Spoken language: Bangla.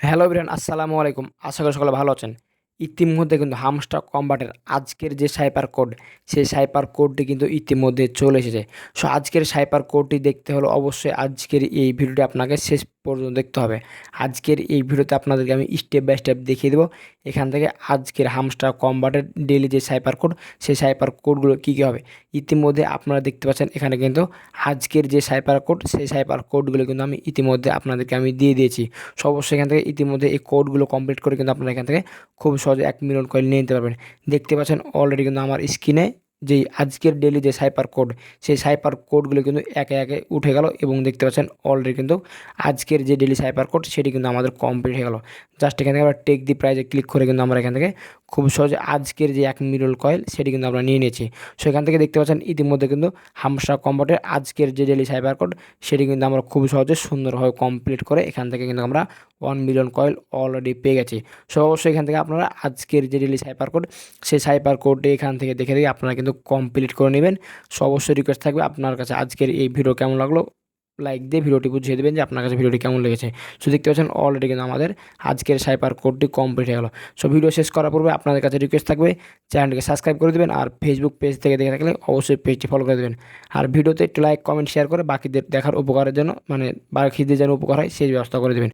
হ্যালো এভরিওয়ান, আসসালামু আলাইকুম। আশা করি সকলে ভালো আছেন। ইতিমধ্যে কিন্তু হামস্টার কম্বাটের আজকের যে সাইপার কোড, সেই সাইপার কোডটি কিন্তু ইতিমধ্যে চলে এসেছে। সো আজকের সাইপার কোডটি দেখতে হলে অবশ্যই আজকের এই ভিডিওটি আপনাকে শেষ পর্যন্ত দেখতে হবে। আজকের এই ভিডিওতে আপনাদেরকে আমি স্টেপ বাই স্টেপ দেখিয়ে দেবো এখান থেকে আজকের হামস্টার কম্বাটের ডেইলি যে সাইপার কোড, সেই সাইপার কোডগুলো কী কী হবে। ইতিমধ্যে আপনারা দেখতে পাচ্ছেন এখানে কিন্তু আজকের যে সাইপার কোড, সেই সাইপার কোডগুলো কিন্তু আমি ইতিমধ্যে আপনাদেরকে আমি দিয়ে দিয়েছি। সো অবশ্যই এখান থেকে ইতিমধ্যে এই কোডগুলো কমপ্লিট করে কিন্তু আপনারা এখান থেকে খুব সহজে 1 মিলিয়ন কয়েন নিয়ে নিতে পারবেন। দেখতে পাচ্ছেন অলরেডি কিন্তু আমার স্ক্রিনে যেই আজকের ডেইলি যে সাইপার কোড, সেই সাইপার কোডগুলো কিন্তু একে একে উঠে গেল এবং দেখতে পাচ্ছেন অলরেডি কিন্তু আজকের যে ডেইলি সাইপার কোড সেটি কিন্তু আমাদের কমপ্লিট হয়ে গেল। জাস্ট এখান থেকে আমরা টেক দি প্রাইজে ক্লিক করে কিন্তু আমরা এখান থেকে খুব সহজে আজকের যে 1 মিলিয়ন কয়েন সেটি কিন্তু আমরা নিয়ে নিয়েছি। সো এখান থেকে দেখতে পাচ্ছেন ইতিমধ্যে কিন্তু হামস্টার কম্বাটের আজকের যে ডেইলি সাইবার কোড সেটি কিন্তু আমরা খুব সহজে সুন্দরভাবে কমপ্লিট করে এখান থেকে কিন্তু আমরা 1 মিলিয়ন কয়েন অলরেডি পেয়ে গেছি। সো অবশ্যই এখান থেকে আপনারা আজকের যে ডেইলি সাইবার কোড, সেই সাইবার কোডটি এখান থেকে দেখে দিয়ে আপনারা কিন্তু কমপ্লিট করে নেবেন। সো অবশ্যই রিকোয়েস্ট থাকবে আপনার কাছে আজকের এই ভিডিও কেমন লাগলো লাইক দিয়ে ভিডিওটি বুঝিয়ে দেবেন যে আপনার কাছে ভিডিওটি কেমন লেগেছে। সো দেখতে পাচ্ছেন অলরেডি কিন্তু আমাদের আজকের সাইবার কোডটি কমপ্লিট হয়ে গেল। সো ভিডিও শেষ করার পূর্বে আপনাদের কাছে রিকোয়েস্ট থাকবে চ্যানেলটিকে সাবস্ক্রাইব করে দেবেন, আর ফেসবুক পেজ থেকে দেখে থাকলে অবশ্যই পেজটি ফলো করে দেবেন। আর ভিডিওতে একটু লাইক কমেন্ট শেয়ার করে বাকিদের দেখার উপকারের জন্য, মানে বাকিদের যেন উপকার হয় সেই ব্যবস্থা করে দেবেন।